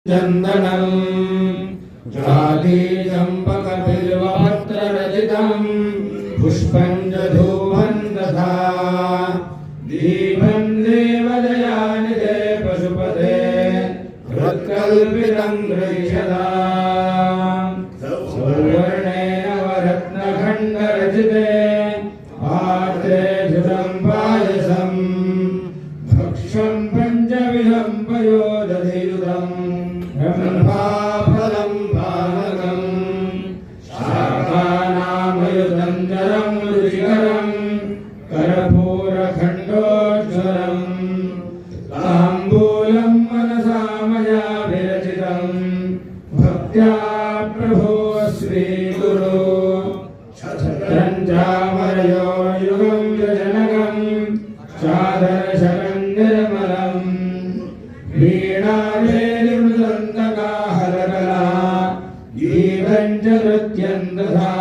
चन्दनं जातीचम्पकबिल्वपत्ररचितं पुष्पञ्जधूपं तथा दीपं देवदयानिधे पशुपते हृत्कल्पितं गृह्यताम् सुवर्णेन वरत्नखण्डरचिते पात्रे धृतं पायसं भक्ष्यं पञ्चविधं पयोदधियुतं ब्रह्माफलं पानकं शाकानामयुतं जलं रुचिकरं कर्पूरखण्डोज्ज्वलं ताम्बूलं मनसा मया विरचितं भक्त्या प्रभो श्रीगुरो छत्रञ्चामरयो युगं व्यजनकं चादरशकं निर्मलं वीणावेलिमृदन्तका हरकला गीतं च नृत्यं तथा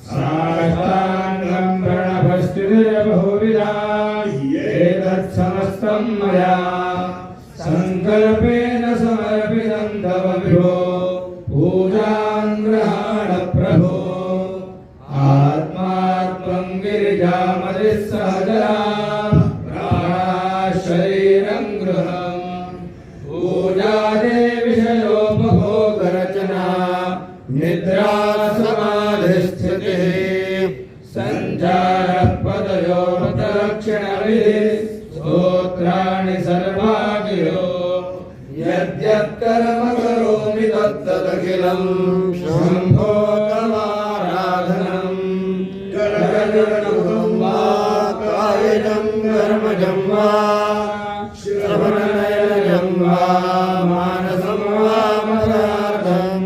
साष्टाङ्गं प्रणभस्तुतिर्बहुविधा एतत्समस्तं मया सङ्कल्पेन समर्पितं तव विभो पूजां गृहाण प्रभो आत्मात्मं गिरिजामतिः सहजला शरीरं गृहं पूजादे विषयोपभोगरचना निद्रा समाधिस्थितिः सञ्चारः पदयो प्रदक्षिणविधिः स्तोत्राणि सर्वागिरो यद्यत्कर्म करोमि तत्तदखिलं शम्भो तवाराधनम् जडजडमुखं वा कायजं कर्मजं वा श्रवणनयनं वा मानसं वा मदार्थं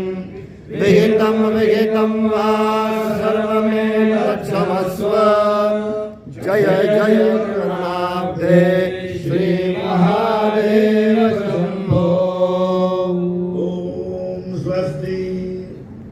विहितं वा सर्वमेव क्षमस्व जय जय करुणाब्धे